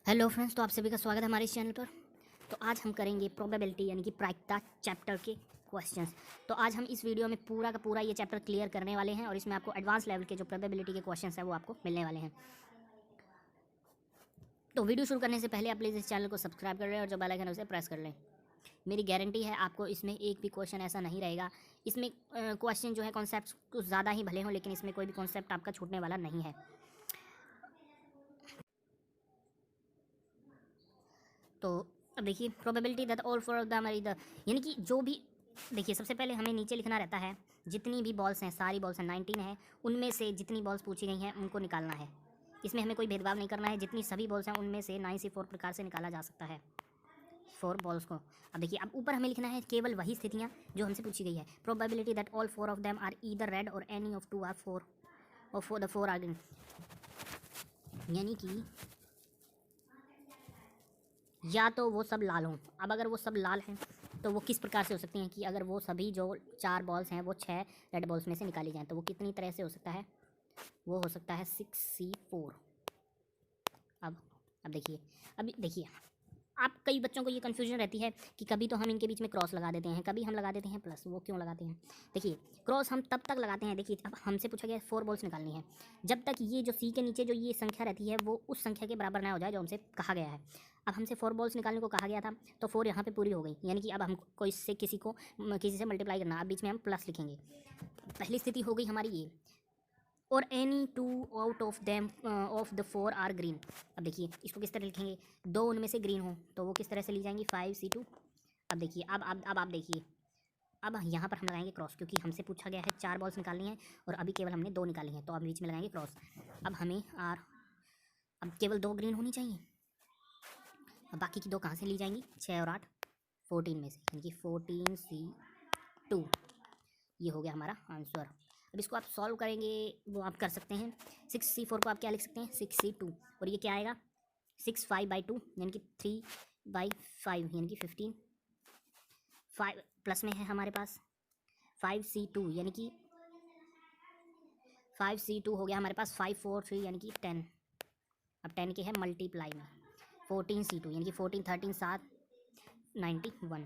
Hello friends, तो आप सभी का स्वागत है हमारे इस चैनल पर। तो आज हम करेंगे प्रोबेबिलिटी यानी कि प्रायिकता चैप्टर के क्वेश्चंस। तो आज हम इस वीडियो में पूरा का पूरा ये चैप्टर क्लियर करने वाले हैं और इसमें आपको एडवांस लेवल के जो प्रोबेबिलिटी के क्वेश्चंस हैं वो आपको मिलने वाले हैं। तो वीडियो शुरू करने से पहले आप प्लीज़ इस चैनल को सब्सक्राइब कर लें और जो बेल आइकन है उसे प्रेस कर लें। मेरी गारंटी है आपको इसमें एक भी क्वेश्चन ऐसा नहीं रहेगा। इसमें क्वेश्चन जो है कॉन्सेप्ट कुछ ज़्यादा ही भले हों, लेकिन इसमें कोई भी कॉन्सेप्ट आपका छूटने वाला नहीं है। तो अब देखिए, probability that all four of them are either, यानी कि जो भी, देखिए सबसे पहले हमें नीचे लिखना रहता है जितनी भी बॉल्स हैं, सारी बॉल्स हैं 19 हैं, उनमें से जितनी बॉल्स पूछी गई हैं उनको निकालना है। इसमें हमें कोई भेदभाव नहीं करना है, जितनी सभी बॉल्स हैं उनमें से 9 से 4 प्रकार से निकाला जा सकता है 4 बॉल्स को। अब देखिए, अब ऊपर हमें लिखना है केवल वही स्थितियाँ जो हमसे पूछी गई है। Probability that all four of them are either red or any of two are four or four the four are green, यानी कि या तो वो सब लाल हों। अब अगर वो सब लाल हैं तो वो किस प्रकार से हो सकती हैं कि अगर वो सभी जो 4 बॉल्स हैं वो 6 रेड बॉल्स में से निकाली जाएँ, तो वो कितनी तरह से हो सकता है? वो हो सकता है 6C4। अब देखिए, आप कई बच्चों को ये कन्फ्यूजन रहती है कि कभी तो हम इनके बीच में क्रॉस लगा देते हैं, कभी हम लगा देते हैं प्लस। वो क्यों लगाते हैं? देखिए, क्रॉस हम तब तक लगाते हैं, देखिए अब हमसे पूछा गया 4 बॉल्स निकालनी है, जब तक ये जो सी के नीचे जो ये संख्या रहती है वो उस संख्या के बराबर ना हो जाए जो हमसे कहा गया है। अब हमसे 4 बॉल्स निकालने को कहा गया था, तो 4 यहाँ पे पूरी हो गई, यानी कि अब हमको इससे किसी से मल्टीप्लाई करना। अब बीच में हम प्लस लिखेंगे। पहली स्थिति हो गई हमारी ये, और any two out of them of the 4 are green. अब देखिए इसको किस तरह लिखेंगे, 2 उनमें से ग्रीन हो तो वो किस तरह से ली जाएंगी 5C2। अब देखिए, अब आप देखिए, अब यहाँ पर हम लगाएंगे क्रॉस, क्योंकि हमसे पूछा गया है 4 बॉल्स निकालनी है और अभी केवल हमने 2 निकाली हैं, तो अब बीच में लगाएंगे क्रॉस। अब हमें अब केवल 2 ग्रीन होनी चाहिए। अब बाकी की 2 कहाँ से ली जाएंगी? 6 और 8 14 में से, यानी कि 14C2। ये हो गया हमारा आंसर। अब इसको आप सॉल्व करेंगे, वो आप कर सकते हैं। 6C4 को आप क्या लिख सकते हैं? 6C2। और ये क्या आएगा? 6 5/2 यानी कि 3/5 यानी कि 15। 5 प्लस में है हमारे पास 5C2, यानी कि 5C2 हो गया हमारे पास 5 4 3 यानी कि 10। अब 10 के है मल्टीप्लाई में 14C2 यानी कि 14 13 7 91।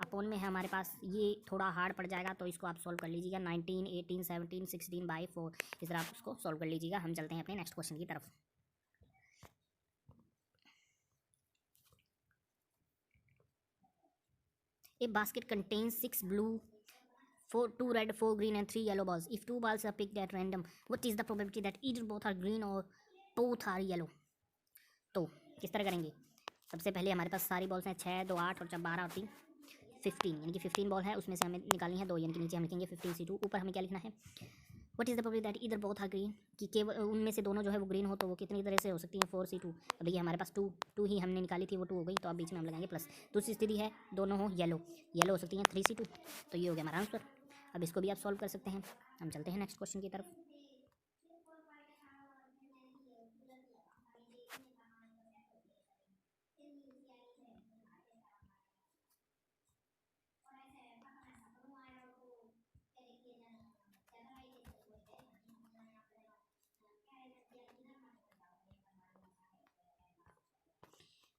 अपोन में है हमारे पास, ये थोड़ा हार्ड पड़ जाएगा तो इसको आप सॉल्व कर लीजिएगा। 19 18 17 16/4, इस तरह आप उसको सॉल्व कर लीजिएगा। हम चलते हैं अपने नेक्स्ट क्वेश्चन की तरफ। ए basket contains 6 blue 2 red 4 green and 3 yellow balls. If 2 balls are picked at random, what is the probability that either both are green or both are yellow? तो किस तरह करेंगे? सबसे पहले हमारे पास सारी बॉल्स हैं 6 2 8 और 12 और 3 15, यानी कि 15 बॉल है, उसमें से हमें निकालनी है 2, यानी कि नीचे हम लिखेंगे 15C2। ऊपर हमें क्या लिखना है? What is the probability that either both are green, कि केवल उनमें से दोनों जो है वो ग्रीन हो, तो वो कितनी तरह से हो सकती है? 4C2। अब देखिए हमारे पास 2 ही हमने निकाली थी, वो 2 हो गई, तो अब बीच में हम लगाएंगे प्लस। दूसरी स्थिति है दोनों हो येलो हो सकती हैं 3C2। तो ये हो गया हमारा आंसर। अब इसको भी आप सॉल्व कर सकते हैं। हम चलते हैं नेक्स्ट क्वेश्चन की तरफ।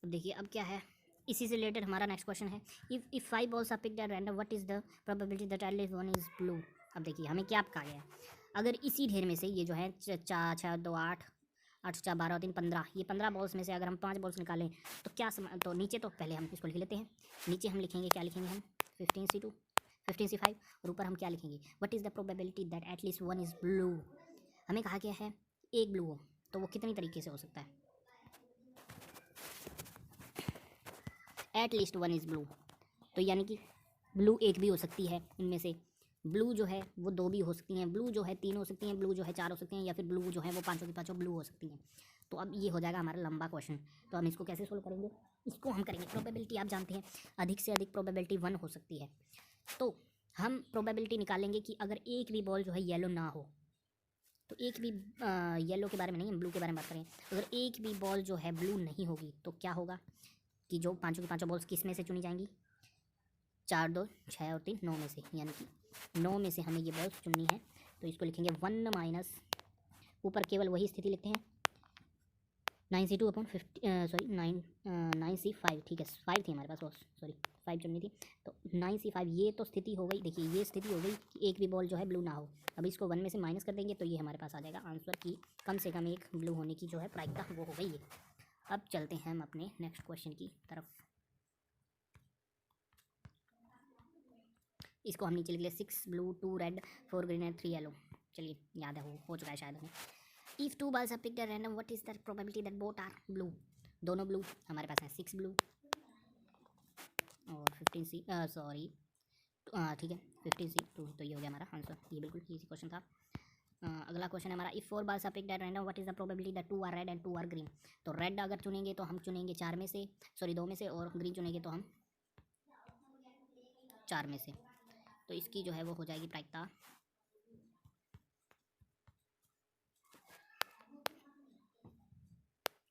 अब देखिए, अब क्या है, इसी से रिलेटेड हमारा नेक्स्ट क्वेश्चन है। If 5 balls are picked at random, what is the probability that at least one is blue? अब देखिए हमें क्या कहा गया है, अगर इसी ढेर में से ये जो है 4 6 2 8 8 4 12 और 3 15, ये 15 बॉल्स में से अगर हम 5 बॉल्स निकालें तो तो नीचे तो पहले हम इसको लिख लेते हैं। नीचे हम लिखेंगे, क्या लिखेंगे हम? 15C2 15C5, और ऊपर हम क्या लिखेंगे? What is the probability that at least one is blue? हमें कहा गया है एक ब्लू हो, तो वो कितनी तरीके से हो सकता है? At least one is blue, तो यानी कि ब्लू एक भी हो सकती है इनमें से। ब्लू जो है वो 2 भी हो सकती हैं, ब्लू जो है 3 हो सकती हैं, ब्लू जो है 4 हो सकती हैं, या फिर ब्लू जो है वो 5 की 5 ब्लू हो सकती हैं। तो अब ये हो जाएगा हमारा लंबा क्वेश्चन। तो हम इसको कैसे सोल्व करेंगे? इसको हम करेंगे, प्रोबेबिलिटी आप जानते हैं अधिक से अधिक प्रोबेबिलिटी 1 हो सकती है। तो हम प्रोबेबिलिटी निकालेंगे कि अगर एक भी बॉल जो है येलो ना हो, तो एक भी येलो के बारे में नहीं, हम ब्लू के बारे में बात करें, अगर एक भी बॉल जो है ब्लू नहीं होगी तो क्या होगा कि जो 5 की 5 बॉल्स किस में से चुनी जाएंगी? 4 2 6 और 3 9 में से, यानी कि 9 में से हमें ये बॉल्स चुननी है। तो इसको लिखेंगे 1 माइनस, ऊपर केवल वही स्थिति लिखते हैं 9C2 अपॉन 50 सॉरी 9C5, ठीक है 5 थी हमारे पास, सॉरी 5 चुननी थी। तो 9C5 ये तो स्थिति हो गई, देखिए ये स्थिति हो गई कि एक भी बॉल जो है ब्लू ना हो। अब इसको 1 में से माइनस कर देंगे तो ये हमारे पास आ जाएगा आंसर की कम से कम एक ब्लू होने की जो है प्रायिकता वो हो गई है। अब चलते हैं हम अपने नेक्स्ट क्वेश्चन की तरफ। इसको हम नीचे लिख ले 6 blue 2 red 4 green and 3 yellow. चलिए याद है, हो चुका है शायद हमें। If 2 balls are picked at random, what is the probability that both are blue? दोनों ब्लू हमारे पास है, 6 ब्लू और 15C, सॉरी ठीक है 15C2, तो ये हो गया हमारा आंसर। ये बिल्कुल इजी क्वेश्चन था। अगला क्वेश्चन है हमारा, if 4 balls are picked at random, what is the probability that 2 are red and 2 are green? तो रेड अगर चुनेंगे तो हम चुनेंगे 4 में से, सॉरी 2 में से, और ग्रीन चुनेंगे तो हम 4 में से। तो इसकी जो है वो हो जाएगी प्रायिकता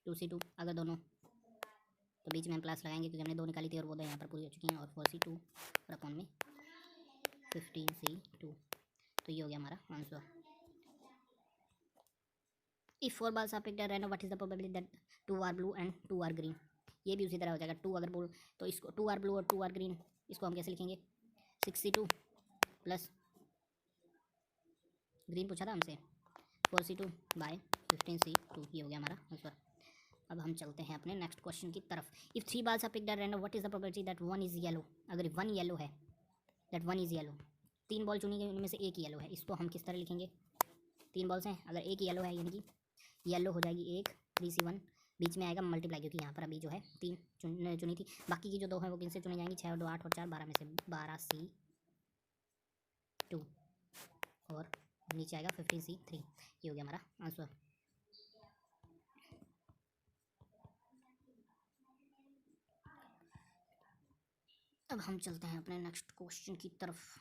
2C2 अगर दोनों, तो बीच में हम प्लस लगाएंगे क्योंकि हमने 2 निकाली थी और वो 2 यहाँ पर पूरी हो चुकी हैं, और 4C2 और अपॉन में 15C2, तो ये हो गया हमारा answer. If 4 balls are picked at random, what is the probability that 2 are blue and 2 are green? ये भी उसी तरह हो जाएगा, 2 अगर बोल तो इसको 2 are blue और 2 are green, इसको हम कैसे लिखेंगे 6C2 प्लस ग्रीन पूछा था हमसे 4C2 बाय 15C2, ये हो गया हमारा आंसर। अब हम चलते हैं अपने नेक्स्ट क्वेश्चन की तरफ। If 3 balls are picked at random, what is the probability that 1 is yellow? अगर 1 येलो है, दैट 1 इज़ येलो, 3 बॉल चुनी गई उनमें से एक येलो है, इसको हम किस तरह लिखेंगे? 3 बॉल्स हैं, अगर एक येलो है यानी कि येलो हो जाएगी एक 3C1, बीच में आएगा मल्टीप्लाई, क्योंकि यहाँ पर अभी जो है 3 चुनी थी, बाकी की जो 2 हैं वो किन से चुनी जाएंगी? 6 और 2 8 और 4 12 में से 12C2, और नीचे आएगा 15C3, ये हो गया हमारा आंसर। अब हम चलते हैं अपने नेक्स्ट क्वेश्चन की तरफ।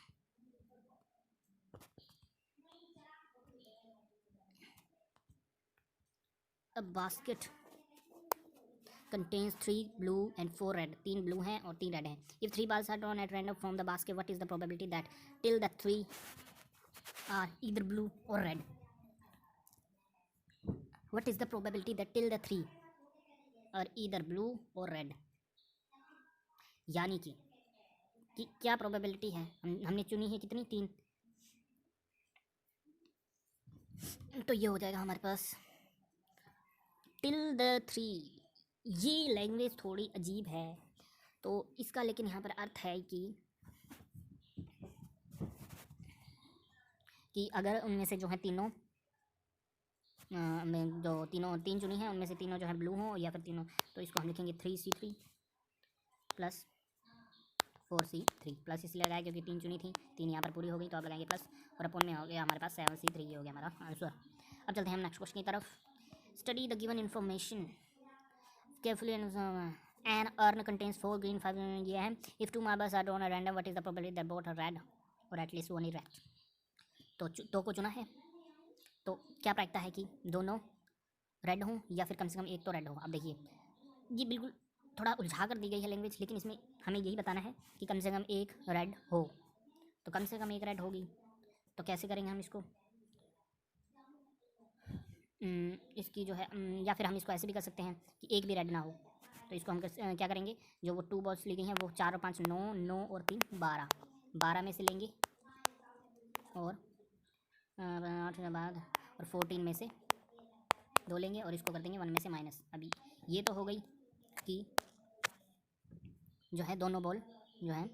A basket contains 3 blue and 4 red, 3 blue हैं और 3 red हैं। if 3 balls are drawn at random from the basket, what is the probability that till the 3 are either blue or red? what is the probability that till the 3 are either blue or red? यानी कि क्या probability है, हमने चुनी है कितनी? 3, तो ये हो जाएगा हमारे पास टिल द 3। ये लैंग्वेज थोड़ी अजीब है, तो इसका लेकिन यहाँ पर अर्थ है कि अगर उनमें से जो है तीनों में जो तीन चुनी हैं उनमें से तीनों जो है ब्लू हों या फिर तीनों, तो इसको हम लिखेंगे 3C3 प्लस 4C3, प्लस इसलिए लगाया क्योंकि 3 चुनी थी, 3 यहाँ पर पूरी हो गई, तो अब लगाएंगे प्लस, और अपन में हो गया हमारे पास 7C3, ये हो गया हमारा आंसर। अब चलते हैं हम नेक्स्ट क्वेश्चन की तरफ। Study the given information carefully an urn contains 4 green 5, ये है। If 2 marbles are drawn at random, what is the probability that both are red or at least one is red? तो 2 को चुना है, तो क्या प्रायिकता है कि दोनों रेड हों या फिर कम से कम एक तो रेड हो? अब देखिए ये बिल्कुल थोड़ा उलझा कर दी गई है लैंग्वेज, लेकिन इसमें हमें यही बताना है कि कम से कम एक रेड हो, तो कम से कम एक रेड होगी, तो कैसे करेंगे हम इसको? इसकी जो है या फिर हम इसको ऐसे भी कर सकते हैं कि एक भी रेड ना हो, तो इसको हम क्या करेंगे? जो वो 2 बॉल्स ली गई हैं वो 4 और 5 9, 9 और 3 12, 12 में से लेंगे, और 8 के बाद और 14 में से 2 लेंगे, और इसको कर देंगे 1 में से माइनस। अभी ये तो हो गई कि जो है दोनों बॉल जो है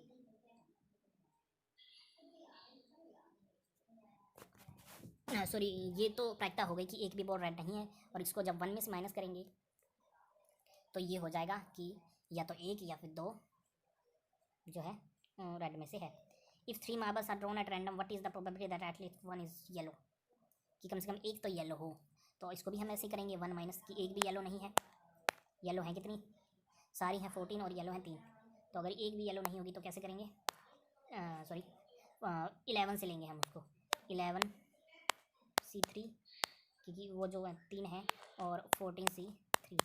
सॉरी ये तो प्रायिकता हो गई कि एक भी बॉल रेड नहीं है, और इसको जब 1 में से माइनस करेंगे तो ये हो जाएगा कि या तो एक या फिर 2 जो है रेड में से है। If 3 marbles are drawn at random, what is the probability that at least one is yellow? कि कम से कम एक तो येलो हो, तो इसको भी हम ऐसे ही करेंगे 1 माइनस की एक भी येलो नहीं है। येलो है कितनी? सारी हैं 14 और येलो हैं 3, तो अगर एक भी येलो नहीं होगी तो कैसे करेंगे? सॉरी 11 से लेंगे हम उसको, 11C3, क्योंकि वो जो है 3 है, और 14C3।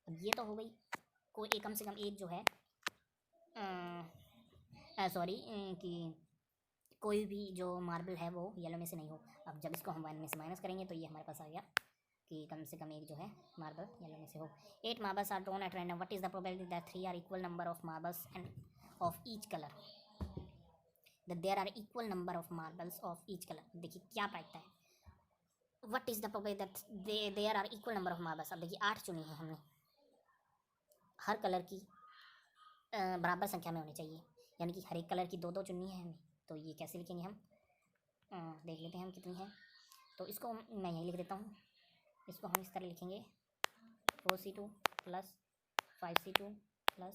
अब ये तो हो गई कोई कम से कम एक जो है सॉरी कि कोई भी जो मार्बल है वो येलो में से नहीं हो। अब जब इसको हम 1 में से माइनस करेंगे तो ये हमारे पास आ गया कि कम से कम एक जो है मार्बल येलो में से हो। 8 marbles are drawn at random, what is the probability that 3 are equal number of marbles and of each colour, that there are equal number of marbles of each colour. देखिए क्या पाता है, what is the probability that there are equal number of marbles. अब देखिए 8 चुनी है हमने, हर colour की बराबर संख्या में होनी चाहिए, यानी कि हर एक कलर की 2-2 चुननी है हमें। तो ये कैसे लिखेंगे हम, देख लेते हैं हम कितनी है। तो इसको मैं यहीं लिख देता हूँ, इसको हम इस तरह लिखेंगे 4c2 plus 5c2 plus,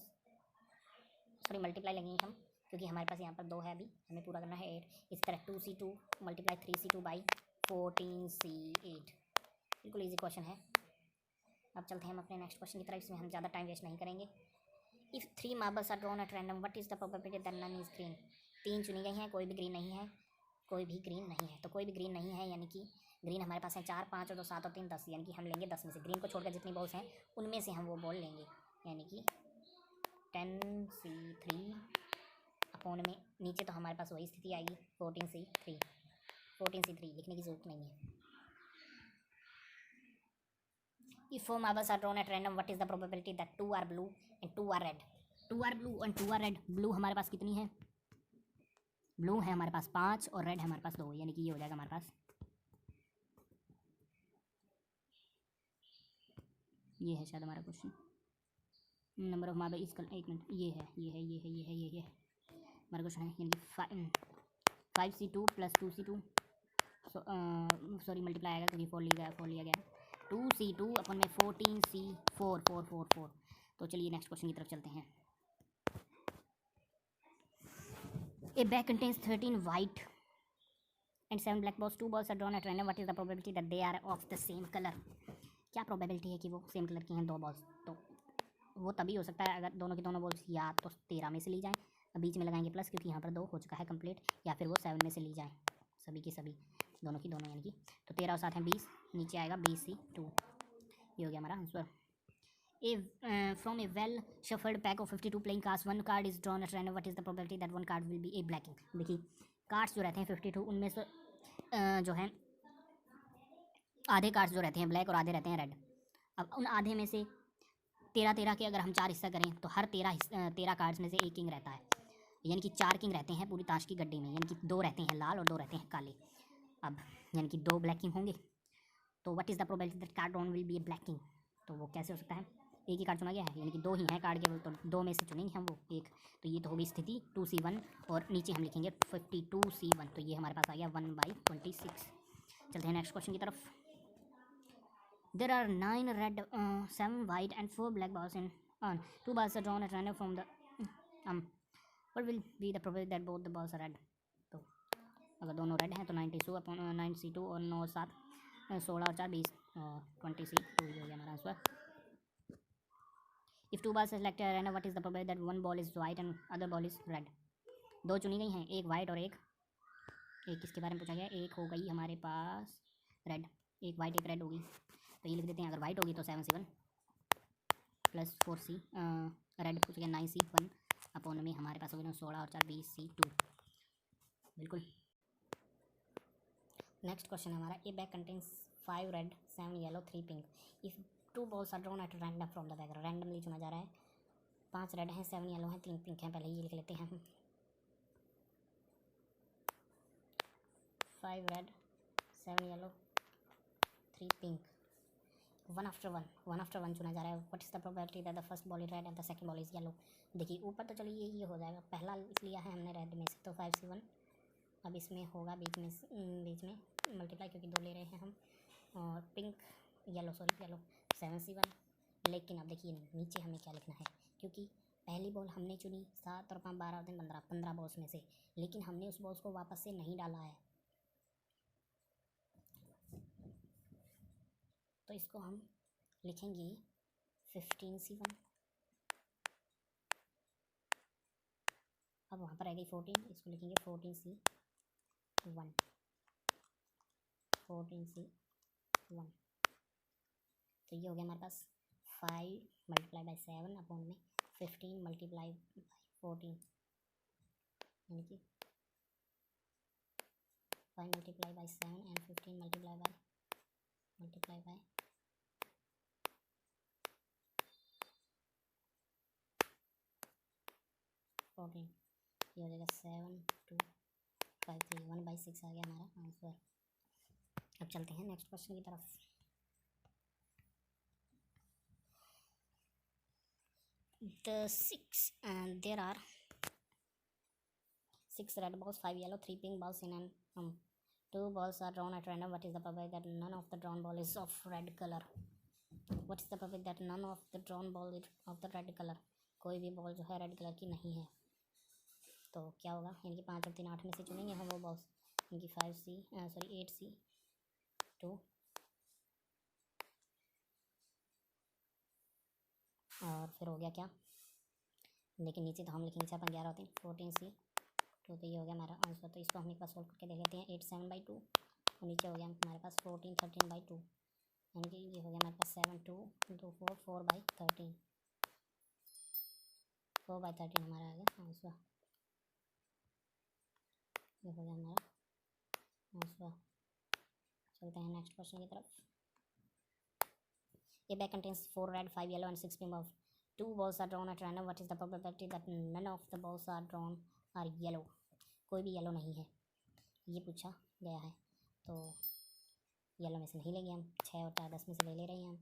sorry multiply लगेंगे हम, क्योंकि हमारे पास यहाँ पर 2 है, अभी हमें पूरा करना है 8। इस तरह 2c2 multiply 3c2 by 14c8। बिल्कुल ईजी क्वेश्चन है। अब चलते हैं हम अपने नेक्स्ट क्वेश्चन की तरफ, इसमें हम ज़्यादा टाइम वेस्ट नहीं करेंगे। If 3 marbles are drawn at random, what is the probability that none is green. 3 चुनी गई हैं, कोई भी ग्रीन नहीं है, कोई भी ग्रीन नहीं है। तो कोई भी ग्रीन नहीं है, यानी कि ग्रीन हमारे पास है 4, 5 और 2, 7 और 3, 10, यानी कि हम लेंगे 10 में से। ग्रीन को छोड़कर जितनी बॉल्स हैं उनमें से हम वो बॉल लेंगे, यानी कि 10c3 अपॉन में, नीचे तो हमारे पास वही स्थिति आएगी 14c3। 14c3 लिखने की जरूरत नहीं है। If 4 marbles are drawn at random, what is the probability that 2 are blue and 2 are red? 2 are blue and 2 are red. Blue हमारे पास कितनी है, ब्लू है हमारे पास 5 और रेड है हमारे पास 2, यानी कि ये हो जाएगा हमारे पास, ये है शायद हमारा क्वेश्चन। नंबर ऑफ मार्बल इस कल, एक मिनट, ये है हमारा क्वेश्चन है, यानी कि 5c2 plus 2c2, sorry multiply आएगा क्योंकि 4 लिया गया 2c2 अपन में 14c4। तो चलिए नेक्स्ट क्वेश्चन की तरफ चलते हैं। A bag contains 13 white and 7 black balls, 2 balls are drawn at random, what is the probability that they are of the same colour. क्या प्रोबेबिलिटी है कि वो सेम कलर की हैं 2 बॉल्स। तो वो तभी हो सकता है अगर दोनों की दोनों बॉल्स या तो 13 में से ली जाएँ, बीच में लगाएंगे प्लस क्योंकि यहाँ पर 2 हो चुका है कंप्लीट, या फिर वो 7 में से ली जाएँ, सभी की सभी, दोनों की दोनों, यानी कि तो 13 और 7 हैं 20, नीचे आएगा 20c2। ये हो गया हमारा answer. From a well shuffled pack of 52 playing cards, one card is drawn at random, what is the probability that one card will be a blacking। देखिए कार्ड्स जो रहते हैं 52, उनमें से जो है आधे कार्ड्स जो रहते हैं ब्लैक और आधे रहते हैं रेड। अब उन आधे में से 13 के अगर हम 4 हिस्सा करें तो हर 13 कार्ड्स में से एक किंग रहता है, यानी कि 4 किंग रहते हैं पूरी ताश की गड्डी में, यानी कि 2 रहते हैं लाल और 2 रहते हैं काले। अब यानी कि 2 ब्लैक किंग होंगे, तो what is the probability that card drawn will be A black king. तो वो कैसे हो सकता है, एक ही कार्ड चुना गया है, यानी कि 2 ही हैं कार्ड केवल, तो 2 में से चुनेंगे हम वो एक। तो ये तो होगी स्थिति 2c1 और नीचे हम लिखेंगे 52c1, तो ये हमारे पास आ गया 1/26। चलते हैं नेक्स्ट क्वेश्चन की तरफ। There are 9 red, 7 white and 4 black balls in on 2 balls are drawn at random from the what will be the probability that both the balls are red। तो अगर दोनों रेड हैं तो 9c2 और 9 और 7 16 और 4 20 और 20c2 ये हो गया हमारा answer. If 2 balls are selected at random, what is the probability that one ball is white and other ball is red। 2 चुनी गई हैं, एक वाइट और एक किसके बारे में पूछा गया, एक हो गई हमारे पास रेड, एक वाइट एक रेड होगी। तो ये लिख देते हैं, अगर वाइट होगी तो 7c1 प्लस 4c, रेड पूछ गया 9c1 अपॉन में हमारे पास होगी 16 और 4 20c2। बिल्कुल। नेक्स्ट क्वेश्चन है हमारा, a bag contains 5 red 7 yellow 3 pink, if 2 balls are drawn at random from the bag. Randomly चुना जा रहा है, 5 रेड हैं 7 येलो हैं 3 पिंक हैं, पहले ये लिख लेते हैं हम। 5 red 7 yellow 3 pink, one after one चुना जा रहा है। What is the probability that the first ball is red and the second ball is yellow. देखिए ऊपर तो चलिए ये हो जाएगा, पहला लिया है हमने रेड में से तो 5c1, अब इसमें होगा बीच में मल्टीप्लाई क्योंकि 2 ले रहे हैं हम, और पिंक येलो 7c1। लेकिन अब देखिए नीचे हमें क्या लिखना है, क्योंकि पहली बॉल हमने चुनी 7 और 5 12 और 15 बॉल्स में से, लेकिन हमने उस बॉल्स को वापस से नहीं डाला है, तो इसको हम लिखेंगे 15c1। अब वहाँ पर रह गई 14, इसको लिखेंगे 14c1। तो ये हो गया हमारे पास 5 मल्टीप्लाई बाई 7 अपॉन में 15 मल्टीप्लाई बाई 14, यानी कि 5 multiply by 7 and 15 multiply by 14, ये हो जाएगा 7, 2, 5, 3, 1/6 आ गया हमारा आंसर। अब चलते हैं नेक्स्ट क्वेश्चन की तरफ। There are 6 red balls, 5 yellow, 3 pink balls in an 2 balls are drawn at random. What is the probability that none of the drawn ball is of red color? What is the probability that none of the drawn ball is of the red color? कोई भी ball जो है red colour की नहीं है, तो क्या होगा? यानी कि 5 और 3 8 में से चुनेंगे हम वो बॉल्स, यानी कि 8C2 और फिर हो गया क्या, लेकिन नीचे तो हम लिखेंगे 6 5 11 होते हैं 14C2, तो ये हो गया हमारा आंसर। तो इसको हम एक बार सोल्व करके देख लेते हैं। 8 7/2 और नीचे हो गया हमारे पास 14 13/2, यानी कि ये हो गया हमारे पास 7 2 2 4 4/13, 4/13 हमारा आ गया आंसर। ये हो गया हमारा आंसर। चलते हैं नेक्स्ट क्वेश्चन की तरफ। A bag contains 4 red, 5 yellow and 6 pink balls. 2 balls are drawn at random. What is the probability that none of the balls are drawn are yellow? कोई भी येलो नहीं है, ये पूछा गया है, तो येलो में से नहीं लेंगे हम। 6 और 4 10 में से ले रहे हैं हम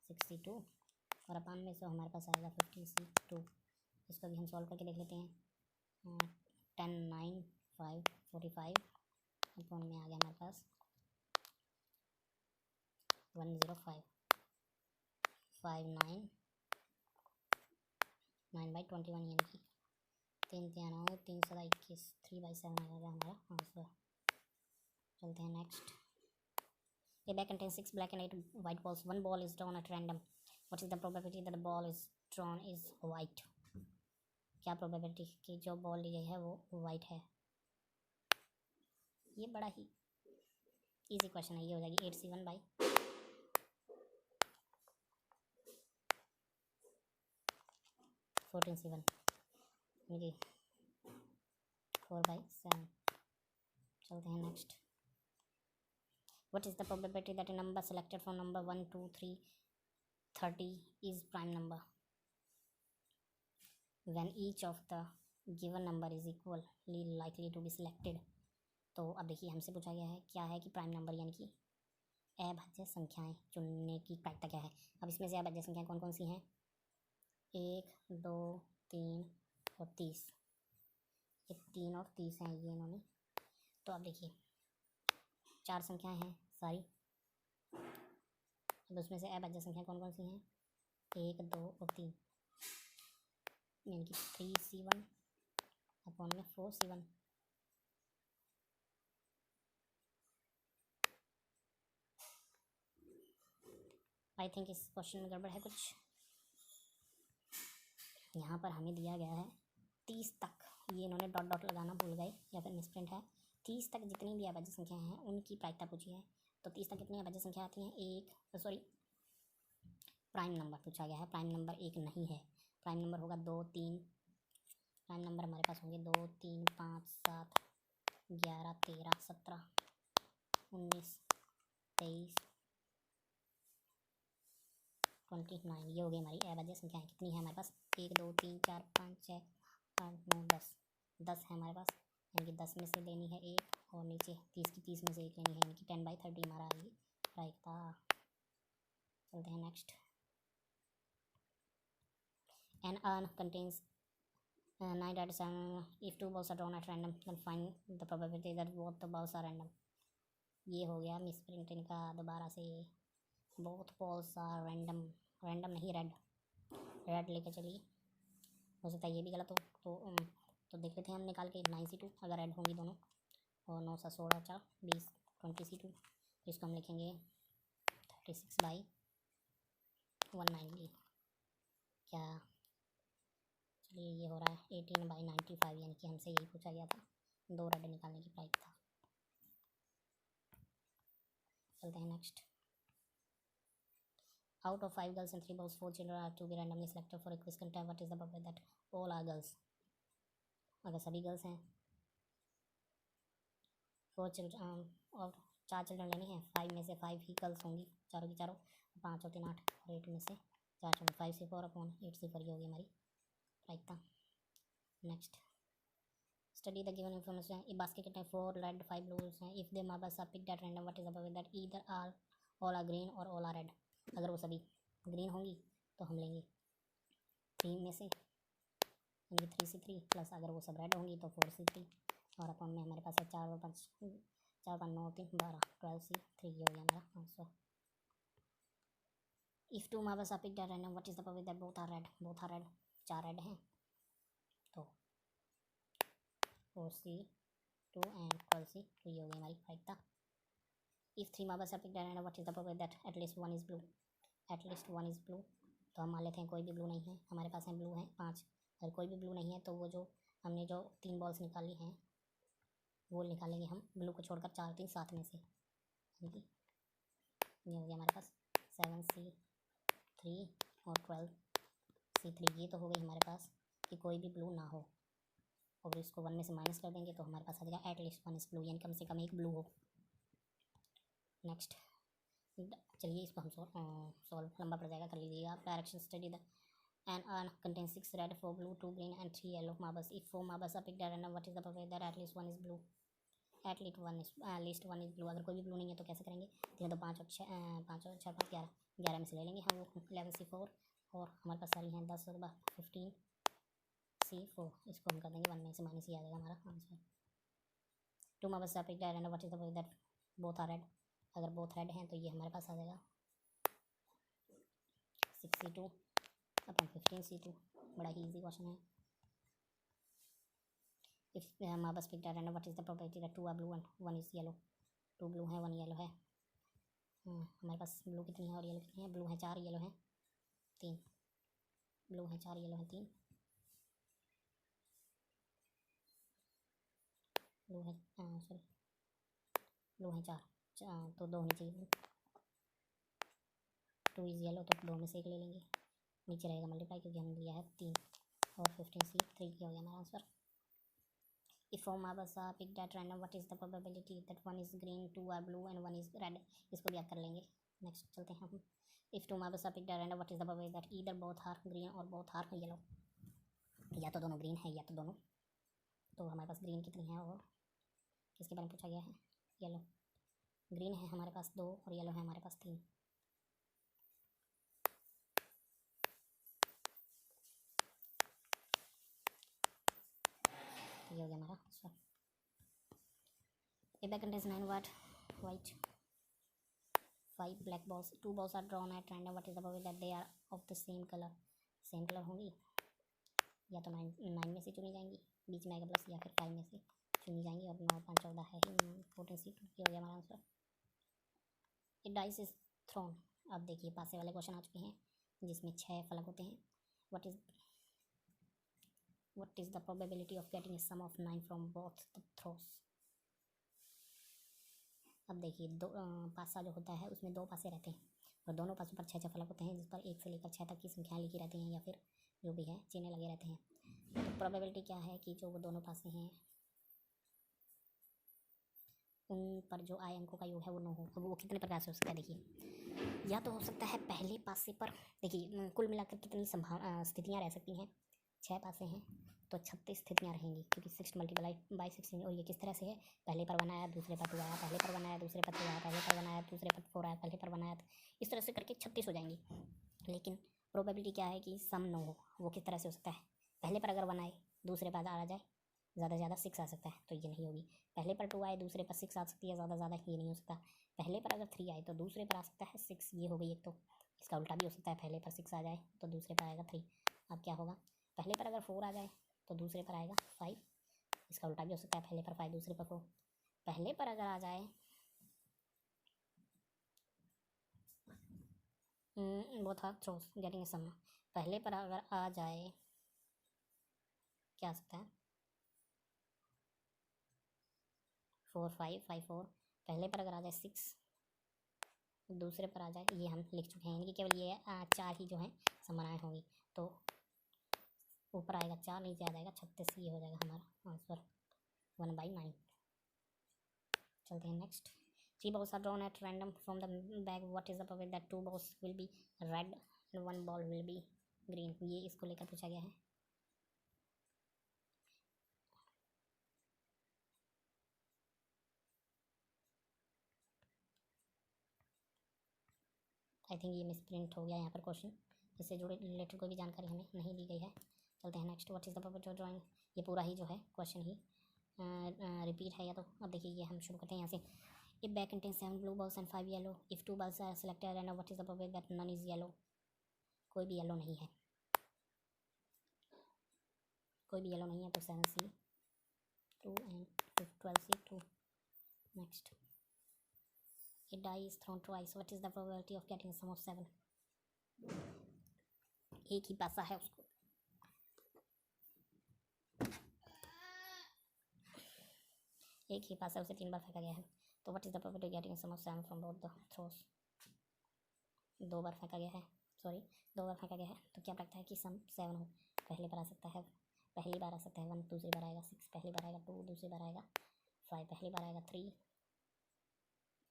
62 और अपान में से हमारे पास आएगा 15C2। इसको भी हम सॉल्व करके देख लेते हैं। 10 9 5 45 अपान में आ गया हमारे पास 105 5 9 9/21, यानी कि 3 3 9 3 7 21 3/7 आ गया हमारा आंसर। चलते हैं next. A bag contains 6 black and 8 white balls. 1 ball is drawn at random. What is the probability that the ball is drawn is white? क्या प्रोबेबिलिटी कि जो बॉल ली गई है वो वाइट है? ये बड़ा ही इजी क्वेश्चन है। ये हो जाएगी 8C1/14C1, यानी 4/7। चलते हैं next. What is the probability that a number selected from number 1 2 3 30 is prime number when each of the given number is equally likely to be selected? तो अब देखिए हमसे पूछा गया है क्या है कि प्राइम नंबर यानी कि अभाज्य संख्याएं चुनने की प्रायिकता क्या है। अब इसमें से अभाज्य संख्याएं कौन कौन सी हैं? 1 2 3 और 30, ये 3 और 30 हैं ये इन्होंने। तो अब देखिए 4 संख्याएं हैं सारी, अब उसमें से अभाज्य संख्या कौन कौन सी हैं? 1 2 और 3, यानी कि 3C1/4C1। आई थिंक इस क्वेश्चन में गड़बड़ है कुछ। यहाँ पर हमें दिया गया है 30 तक, ये इन्होंने डॉट डॉट लगाना भूल गए या फिर मिसप्रिंट है। 30 तक जितनी भी अभाज्य संख्याएं हैं उनकी प्रायिकता पूछी है। तो 30 तक कितनी अभाज्य संख्या आती हैं? प्राइम नंबर पूछा गया है। प्राइम नंबर 1 नहीं है, प्राइम नंबर होगा 2 3। प्राइम नंबर हमारे पास होंगे 2 3 5 7 11 13 17 19 23 29। ये हो गई हमारी अभाज्य संख्याएं। कितनी है हमारे पास? 1 2 3 4 5 6 8 9 10 10 है हमारे पास, यानी कि 10 में से लेनी है 1 और नीचे 30 की 30 में से 1 लेनी है, यानी कि 10/30 हमारा आएगी प्रायिकता। चलते हैं next. An urn contains 9 red 7. If 2 balls are drawn at random, then find the probability that both the balls are random. ये हो गया मिसप्रिंट इनका दोबारा से। both balls are random, random नहीं रेड, रेड लेकर चलिए। हो सकता है ये भी गलत हो, तो देख लेते हैं हम निकाल के 9C2 अगर रेड होंगी दोनों, और 9 7 16 4 20 20C2, इसको हम लिखेंगे 36/190। क्या चलिए ये हो रहा है 18/95, यानी कि हमसे यही पूछा गया था, 2 रेड निकालने की प्रायिकता। चलते हैं next. Out of 5 girls and 3 boys, 4 children are to be randomly selected for a quiz contest. What is the probability that all are girls? अगर सभी गर्ल्स हैं, 4 चिल्ड्रन और 4 चिल्ड्रन लेने हैं, 5 में से 5 ही गर्ल्स होंगी, चारों की चारों, 5 और 3 8 और 8 में से 4 5 से 4/8 से 4 ये होगी हमारी प्रायिकता। Next. Study the given information. ये बास्केट कितने 4 रेड 5 ब्लूज हैं। If they marbles are picked at random what is the probability that either are all are green और ऑल आर रेड। अगर वो सभी ग्रीन होंगी तो हम लेंगे 3 में से, यानी 3C3 प्लस अगर वो सब रेड होंगी तो 4C3 और अपॉन में हमारे पास है 4 और 5 4 5 9 3 12 12C3 ये हो गया हमारा answer. If 2 marbles are picked at random what is the probability that both are red. Both are red, 4 red हैं तो 4C2 एंड 12C तो ये हो गई हमारी प्रायिकता। If 3 marbles are picked at random what is the probability that at least one is blue. At least one is blue तो हम मान लेते हैं कोई भी ब्लू नहीं है, हमारे पास हैं ब्लू हैं 5। अगर कोई भी ब्लू नहीं है तो वो जो हमने जो 3 बॉल्स निकाली हैं वो निकालेंगे हम ब्लू को छोड़कर 4 3 7 में से, यानी ये हो गया हमारे पास 7C3 और 12C3। ये तो हो गई हमारे पास कि कोई भी ब्लू ना हो, और इसको 1 में से माइनस कर देंगे तो हमारे पास आ जाएगा एटलीस्ट वन इज ब्लू, यानी कम से कम एक ब्लू हो। नेक्स्ट चलिए इसको हम सॉल्व लंबा पड़ जाएगा, कर लीजिएगा। Direction study the N contains 6 red 4 blue 2 green and 3 yellow marbles. If 4 marbles are picked at random what is the probability that at least one is blue? At least one is blue। अगर कोई भी blue नहीं है तो कैसे करेंगे? 3 तो 5 और 6 5 और 6 5 11 11 में से ले लेंगे हम वो 11C4 और हमारे पास सारी हैं 10 और 15C4। इसको हम कर देंगे 1 में से माइनस ही आ जाएगा हमारा answer. 2 marbles are picked at random what is the probability that both are red। अगर बोथ रेड हैं तो ये हमारे पास आ जाएगा 6C2 अपन 15C2। बड़ा ही इजी क्वेश्चन है। If marbles picked at random what is the probability that 2 are blue and 1 is yellow. 2 blue है 1 येलो है। हमारे पास ब्लू कितनी है और येलो कितनी है? ब्लू है 4 येलो है 3। ब्लू है 4 येलो है 3। ब्लू है सॉरी ब्लू है 4 तो 2 होनी चाहिए। 2 इज येलो तो 2 में से एक ले लेंगे, नीचे रहेगा मल्टीप्लाई क्योंकि हमने लिया है 3 और 15C3 हो गया हमारा answer. If 4 marbles are picked at random what is the probability that 1 is green 2 are blue and 1 is red. इसको भी याद कर लेंगे। नेक्स्ट चलते हैं हम। If 2 marbles are picked at random what is the probability that either both are green और both are yellow. या तो दोनों ग्रीन है या तो दोनों, तो हमारे पास ग्रीन कितनी है और किसके बारे में पूछा गया है? येलो। ग्रीन है हमारे पास 2 और येलो है हमारे पास 3। ये हो गया हमारा answer. A bag contains 9 white 5 black balls. 2 balls are drawn at random. What is the probability that they are of the same color? Same colour होंगी, या तो 9 में से चुनी जाएंगी, बीच में आएगा प्लस, या फिर 5 में से चुनी जाएंगी और 9 5 14 है ही 14C2 हो गया हमारा answer. A dice is throne. अब देखिए पासे वाले क्वेश्चन आ चुके हैं जिसमें 6 फलक होते हैं। What is the probability of getting a sum of 9 from both the throws? अब देखिए दो पासा जो होता है उसमें 2 पासे रहते हैं और दोनों पासों पर 6 फलक होते हैं जिस पर 1 से लेकर 6 तक की संख्याएं लिखी रहती हैं या फिर जो भी है चिन्ह लगे रहते हैं। तो प्रोबेबिलिटी क्या है कि जो वो दोनों पासे हैं उन पर जो आए अंकों का योग है वो 9 हो। वो कितने प्रकार से हो सकता है? देखिए या तो हो सकता है पहले पासे पर, देखिए कुल मिलाकर कितनी स्थितियाँ रह सकती हैं? 6 पासे हैं तो 36 स्थितियाँ रहेंगी क्योंकि 6 मल्टीप्लाई बाई 16। और ये किस तरह से है? पहले पर 1 आया दूसरे पर 2 आया, पहले पर 1 आया दूसरे पर 3 आया, पहले पर 1 आया दूसरे पर 4 आया, पहले पर 1 आया, इस तरह से करके 36 हो जाएंगी। लेकिन प्रोबेबिलिटी क्या है कि सम 9 हो। वो किस तरह से हो सकता है? पहले पर अगर 1 आए दूसरे पर आ जाए, ज़्यादा से ज़्यादा 6 आ सकता है तो ये नहीं होगी। पहले पर 2 आए दूसरे पर 6 आ सकती है, ज़्यादा ज़्यादा ये नहीं हो सकता। पहले पर अगर 3 आए तो दूसरे पर आ सकता है 6, ये हो गई एक। तो इसका उल्टा भी हो सकता है, पहले पर 6 आ जाए तो दूसरे पर आएगा 3। अब क्या होगा? पहले पर अगर 4 आ जाए तो दूसरे पर आएगा 5, इसका उल्टा भी हो सकता है, पहले पर 5 दूसरे पर 4। पहले पर अगर आ जाए वो था थ्रोस गेटिंग सम। पहले पर अगर आ जाए क्या आ सकता है? 4 5 5 4। पहले पर अगर आ जाए 6, दूसरे पर आ जाए, ये हम लिख चुके हैं, यानी कि केवल ये 4 ही जो हैं संभावनाएँ होंगी। तो ऊपर आएगा 4, नीचे आ जाएगा 36, ये हो जाएगा हमारा आंसर 1/9। चलते हैं next. 3 balls are drawn at random from the bag. What is the probability that 2 balls will be red and 1 ball will be green? ये इसको लेकर पूछा गया है। आई थिंक ये मिसप्रिंट हो गया यहाँ पर क्वेश्चन, इससे जुड़े रिलेटेड कोई भी जानकारी हमें नहीं दी गई है। चलते हैं next. What is the purpose of drawing. ये पूरा ही जो है क्वेश्चन ही रिपीट है या तो। अब देखिए ये हम शुरू करते हैं यहाँ से। If bag contains 7 blue balls and 5 yellow, if 2 balls are selected and what is the purpose that none is yellow. कोई भी येलो नहीं है, कोई भी येलो नहीं है, तो 7C 2 and 12C 2। Next. A die is thrown twice. What is the probability of getting a sum of 7? एक ही पैसा है उसको। एक ही पैसा उसे 3 बार फेंका गया है, तो what is the probability of getting sum of 7 from both the throws. 2 बार फेंका गया है, सॉरी 2 बार फेंका गया है, तो क्या लगता है कि सम 7 हो। पहली बार आ सकता है, पहली बार आ सकता है 1, दूसरी बार आएगा 6, पहली बार आएगा 2, दूसरी बार आएगा 5, पहली बार आएगा 3,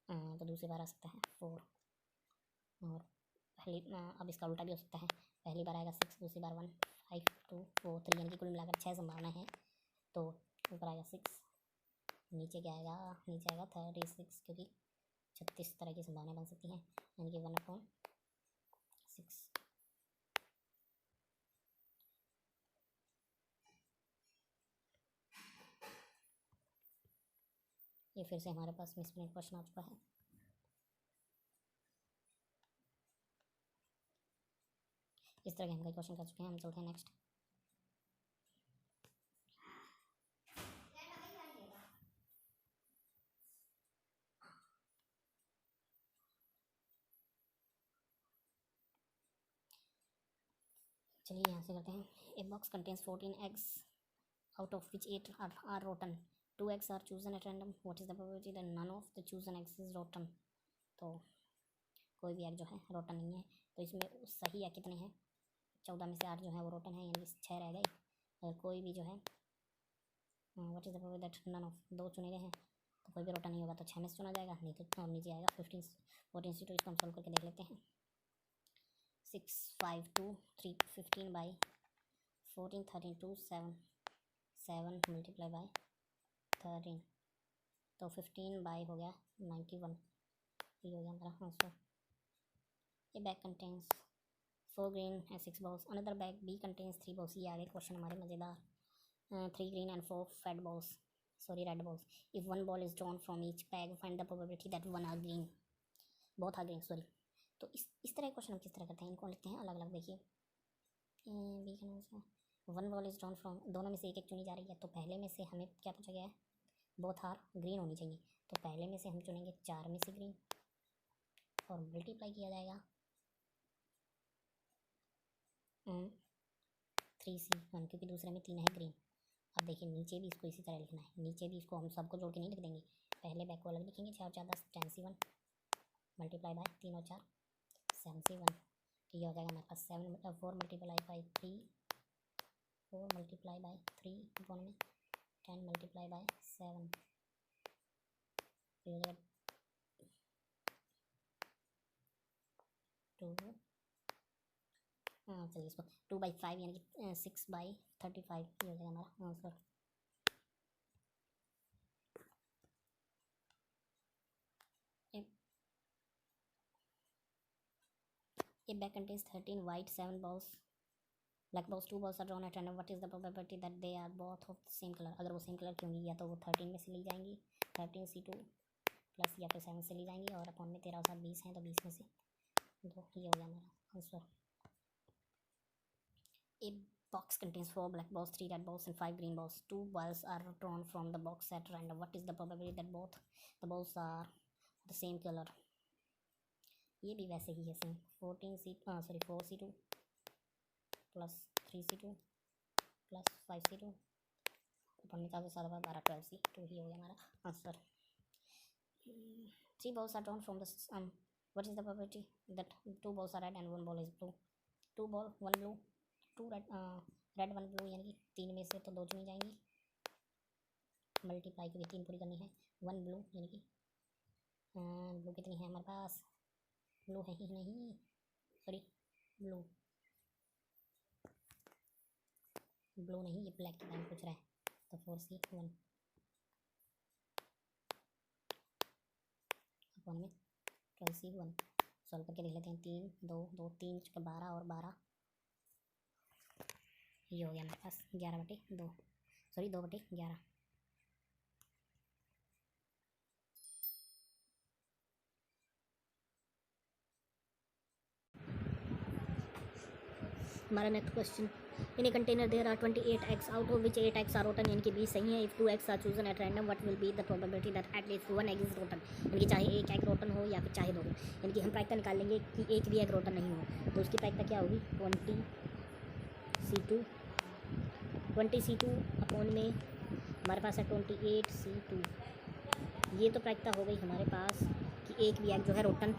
तो दूसरी बार आ सकता है 4, और पहली अब इसका उल्टा भी हो सकता है, पहली बार आएगा 6, दूसरी बार 1, 5, 2, 4, 3, यानी कि कुल मिलाकर 6 संभावना है। तो ऊपर आएगा 6, नीचे क्या आएगा, नीचे आएगा 36, क्योंकि 36 तरह की संभावनाएं बन सकती हैं, यानी कि 1/6। ये फिर से हमारे पास मिसप्रिंट क्वेश्चन आ चुका है। इस तरह के हम कई क्वेश्चन कर चुके हैं। हम चलते हैं नेक्स्ट। चलिए यहाँ से करते हैं। A box contains 14 eggs out of which 8 are rotten. 2 eggs are chosen at random. What is the probability that none of the chosen eggs is rotten? तो कोई भी एग जो है रोटन नहीं है, तो इसमें सही एग कितने हैं, 14 में से 8 जो है वो रोटन है, यानी 6 रह गए। अगर कोई भी जो है what is the probability that none of, 2 चुने गए हैं, तो कोई भी रोटन नहीं होगा, तो 6 में से चुना जाएगा, नहीं तो और नीचे आएगा 15 14 से। तो इसको हम सॉल्व करके देख लेते हैं। 6 5 2 3 15 बाई 14 13 2 7 7 मल्टीप्लाई बाई 13, तो 15 बाई हो गया 91। ये हो गया हमारा आंसर। ये bag contains 4 green and 6 balls. Another bag B contains 3 balls. ये आ गए क्वेश्चन हमारे मज़ेदार। 3 green and 4 red balls. Sorry, red balls. If one ball is drawn from each bag, find the probability that one are green. both are green. Sorry. तो इस तरह के question हम किस तरह करते हैं, इनको लिखते हैं अलग अलग। देखिए बी का नाम 1 बॉल इज ड्रॉन फ्रॉम, दोनों में से एक एक चुनी जा रही है, तो पहले में से हमें क्या पूछा गया है, बोथ आर ग्रीन होनी चाहिए, तो पहले में से हम चुनेंगे 4 में से ग्रीन और मल्टीप्लाई किया जाएगा 3C1, क्योंकि दूसरे में 3 है ग्रीन। अब देखिए नीचे भी इसको इसी तरह लिखना है, नीचे भी इसको हम सबको जोड़ के नहीं लिख देंगे, पहले बैग को अलग लिखेंगे, 4 4 10 10C1 मल्टीप्लाई बाय 3 और 4 7C1, तो ये हो जाएगा हमारे पास 4 मल्टीप्लाई बाई 3 4 मल्टीप्लाई बाई 3 दोनों में 10 मल्टीप्लाई बाई 7, तो ये हो जाएगा 2, चलिए इसको 2/5 यानी कि 6/35, ये हो जाएगा हमारा answer. A bag contains 13 white, 7 balls, black balls. 2 balls are drawn at random. What is the probability that they are both of the same color? अगर वो सेम कलर की होंगी या तो वो 13 में से ली जाएंगी, 13C2 प्लस या फिर 7 से ली जाएंगी, और अपॉन में 13 और 7 20 हैं, तो 20 में से 2, ये हो गया हमारा answer. A box contains 4 black balls, 3 red balls and 5 green balls. 2 balls are drawn from the box at random. What is the probability that both the balls are the same color? ये भी वैसे ही है same, 4C2 plus 3C2 plus 5C2 ऊपर में 4 से 7 12 12C2, ही हो गया हमारा answer. 3 balls are drawn from the what is the probability that 2 balls are red and 1 ball is blue? 2 ball 1 blue, 2 red 1 blue, यानी कि 3 में से तो 2 चुनी जाएंगी, मल्टीप्लाई क्योंकि 3 पूरी करनी है, 1 ब्लू, यानी कि ब्लू कितनी है हमारे पास, ब्लू है ही नहीं, सॉरी ब्लू नहीं, ये ब्लैक के बारे में पूछ रहा है, तो 4C1 अपॉन में 12C1, सॉल्व करके देख लेते हैं। 3 2 2 3 12 और 12, ये हो गया हमारे पास 11/2, सॉरी 2/11। हमारा next question, in a container there are 28 eggs out of which 8 eggs are rotten, यानी कि 20 सही है। If 2 eggs are chosen at random what will be the probability that at least 1 egg is rotten, यानी कि चाहे एक egg rotten हो या फिर चाहे 2 हो, यानी कि हम प्रायिकता निकाल लेंगे कि एक भी एग रोटन नहीं हो, तो उसकी प्रायिकता क्या होगी 20C2 अपॉन में हमारे पास है 28C2। ये तो प्रायिकता हो गई हमारे पास कि एक भी एग जो है रोटन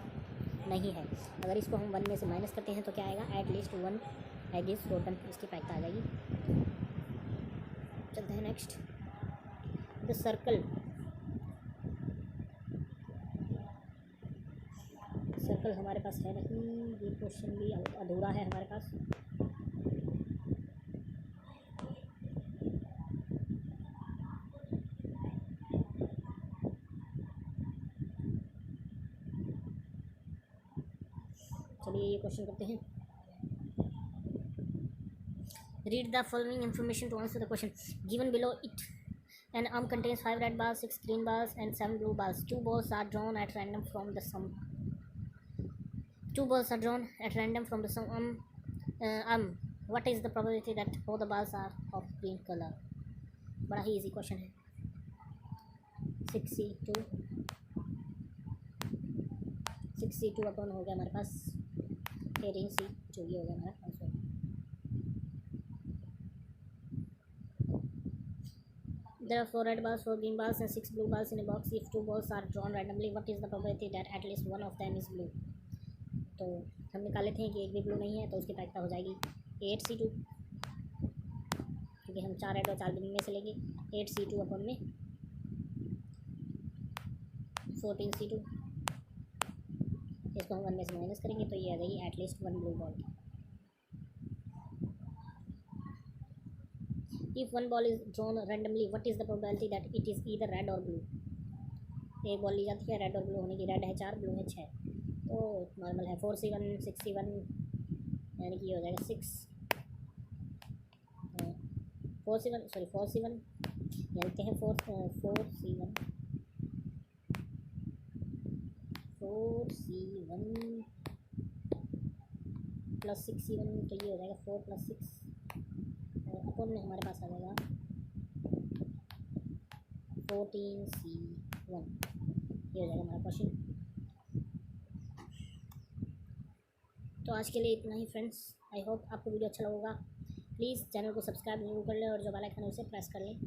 नहीं है। अगर इसको हम 1 में से माइनस करते हैं तो क्या आएगा, एटलीस्ट 1 एग इज रोटन, इसकी प्रायिकता आ जाएगी। चलते हैं नेक्स्ट, द सर्कल हमारे पास है नहीं, ये क्वेश्चन भी अधूरा है हमारे पास। चलिए ये क्वेश्चन करते हैं। Read the following information to answer the question given below. It an arm contains 5 red balls, 6 green balls, and 7 blue balls. 2 balls are drawn at random from the sum. 2 balls are drawn at random from the sum. What is the probability that all the balls are of green color? बड़ा ही easy question है। 6C2 upon हो गया हमारे पास 18C2, ये हो गया हमारा answer. There are 4 red balls, 4 green balls, and 6 blue balls in a box. If 2 balls are drawn randomly, what is the probability that at least one of them is blue? तो हम निकाल लेते हैं कि एक भी ब्लू नहीं है, तो उसकी प्रायिकता हो जाएगी 8C2, क्योंकि हम 4 रेड और 4 ग्रीन में से लेंगे। 8C2 अपॉन में 14C2, इसको हम 1 में से माइनस करेंगे तो ये आ जाएगी at least 1 blue ball. If one ball is drawn randomly, what is the probability that it is either red or blue? एक बॉल ली जाती है रेड और ब्लू होने की, रेड है 4, ब्लू है 6, तो नॉर्मल है 4C1 6C1, यानी कि ये हो जाएगा 4C1 यानी हैं 4C1 प्लस 6C1, तो ये हो जाएगा 4 + 6 अपॉन में हमारे पास आ जाएगा 14C1, ये हो जाएगा हमारा क्वेश्चन। तो आज के लिए इतना ही फ्रेंड्स। आई होप आपको वीडियो अच्छा लगेगा। प्लीज़ चैनल को सब्सक्राइब जरूर कर लें और जो बेल आइकन है उसे प्रेस कर लें।